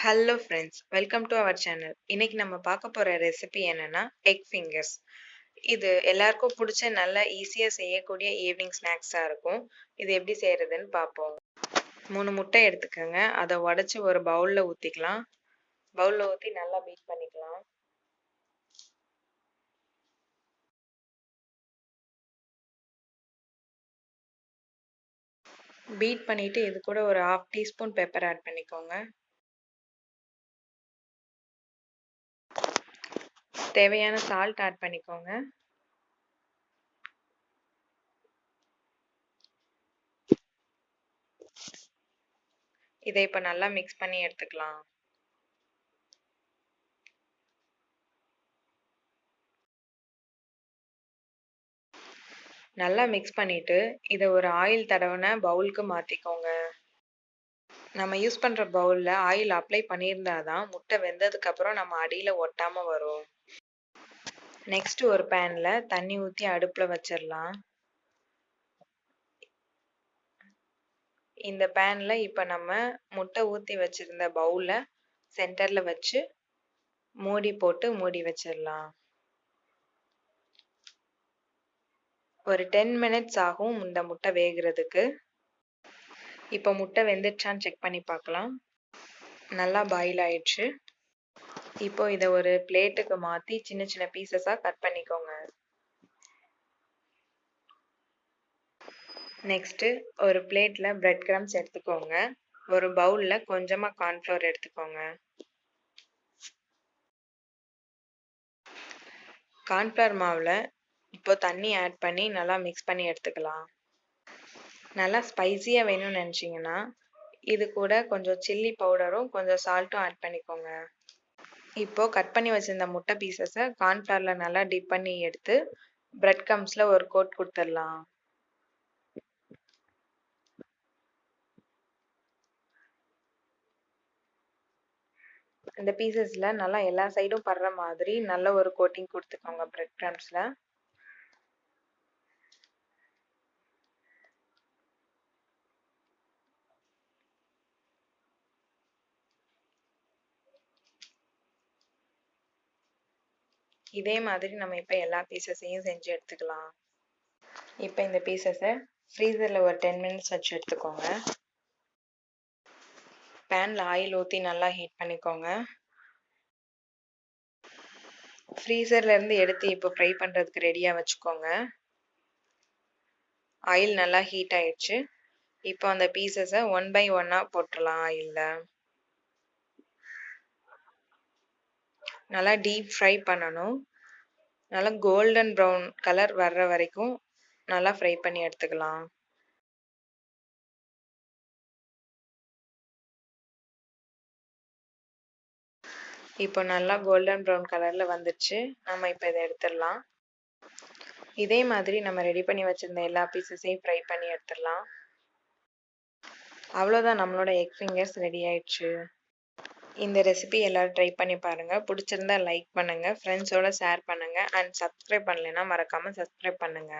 Hello friends, welcome to our channel. இன்னைக்கு நம்ம பார்க்க போற ரெசிபி என்னன்னா எக் ஃபிங்கர்ஸ். இது எல்லாருக்கும் பிடிச்ச நல்ல ஈஸியா செய்யக்கூடிய ஈவினிங் ஸ்நாக்ஸா இருக்கும். இது எப்படி செய்யறதுன்னு பார்ப்போம். 3 முட்டை எடுத்துக்கோங்க. அதை உடைச்சு ஒரு பவுல்ல ஊத்திக்கலாம். பவுல்ல ஊத்தி நல்லா பீட் பண்ணிக்கலாம். பீட் பண்ணிட்டு இது கூட ஒரு 1/2 டீஸ்பூன் பெப்பர் ஆட் பண்ணிக்கோங்க. தேவையான சால்ட் ஆட் பண்ணிக்கோங்க. இதை இப்ப நல்லா மிக்ஸ் பண்ணி எடுத்துக்கலாம். நல்லா மிக்ஸ் பண்ணிட்டு இதை ஒரு ஆயில் தடவின பவுலுக்கு மாத்திக்கோங்க. நம்ம யூஸ் பண்ற பவுல்ல ஆயில் அப்ளை பண்ணியிருந்தாதான் முட்டை வெந்ததுக்கு அப்புறம் நம்ம அடியில ஒட்டாம வரும். நெக்ஸ்ட் ஒரு பேன்ல தண்ணி ஊத்தி அடுப்புல வச்சிடலாம். இந்த பேன்ல இப்ப நம்ம முட்டை ஊத்தி வச்சிருந்த பவுல சென்டர்ல வச்சு மூடி போட்டு மூடி வச்சிடலாம். ஒரு 10 மினிட்ஸ் ஆகும் இந்த முட்டை வேகிறதுக்கு. இப்ப முட்டை வெந்துடுச்சான்னு செக் பண்ணி பார்க்கலாம். நல்லா பாயில் ஆயிடுச்சு. இப்போ இதை ஒரு பிளேட்டுக்கு மாத்தி சின்ன சின்ன பீசஸா கட் பண்ணிக்கோங்க. நெக்ஸ்ட் ஒரு பிளேட்ல பிரெட் கிரம்ஸ் எடுத்துக்கோங்க. ஒரு பவுல்ல கொஞ்சமா கார்ன்ஃப்ளவர் எடுத்துக்கோங்க. கார்ன்ஃப்ளவர் மாவுல இப்போ தண்ணி ஆட் பண்ணி நல்லா மிக்ஸ் பண்ணி எடுத்துக்கலாம். நல்லா ஸ்பைசியா வேணும்னு நினைச்சீங்கன்னா இது கூட கொஞ்சம் சில்லி பவுடரும் கொஞ்சம் சால்ட்டும் ஆட் பண்ணிக்கோங்க. இப்போ கட் பண்ணி வச்சிருந்த முட்டை பீசஸை கார்ன்ஃப்ளவர்ல நல்லா டிப் பண்ணி எடுத்து பிரெட் கிரம்ஸ்ல ஒரு கோட் கொடுத்துடலாம். இந்த பீசஸ்ல நல்லா எல்லா சைடும் படுற மாதிரி நல்ல ஒரு கோட்டிங் கொடுத்துக்கோங்க பிரெட் கிரம்ஸ்ல. இதே மாதிரி நம்ம இப்ப எல்லா பீசஸையும் செஞ்சு எடுத்துக்கலாம். இப்ப இந்த பீசஸை ஃப்ரீசர்ல ஒரு 10 மினிட்ஸ் வச்சு எடுத்துக்கோங்க. பேன்ல ஆயில் ஊத்தி நல்லா ஹீட் பண்ணிக்கோங்க. ஃப்ரீசர்ல இருந்து எடுத்து இப்போ ஃப்ரை பண்றதுக்கு ரெடியா வச்சுக்கோங்க. ஆயில் நல்லா ஹீட் ஆயிடுச்சு. இப்போ அந்த பீசஸை 1 by 1 போட்டுடலாம் ஆயில்ல. நல்லா டீப் ஃப்ரை பண்ணணும். நல்லா கோல்டன் ப்ரௌன் கலர் வர்ற வரைக்கும் நல்லா ஃப்ரை பண்ணி எடுத்துக்கலாம். இப்போ நல்லா கோல்டன் ப்ரௌன் கலர்ல வந்துருச்சு. நம்ம இப்போ இதை எடுத்துடலாம். இதே மாதிரி நம்ம ரெடி பண்ணி வச்சிருந்த எல்லா பீசஸையும் ஃப்ரை பண்ணி எடுத்துடலாம். அவ்வளோதான், நம்மளோட எக் ஃபிங்கர்ஸ் ரெடி ஆயிடுச்சு. இந்த ரெசிபி எல்லாரும் ட்ரை பண்ணி பாருங்க. பிடிச்சிருந்தா லைக் பண்ணுங்க, ஃப்ரெண்ட்ஸோட ஷேர் பண்ணுங்க, அண்ட் சப்ஸ்கிரைப் பண்ணலைன்னா மறக்காம சப்ஸ்கிரைப் பண்ணுங்க.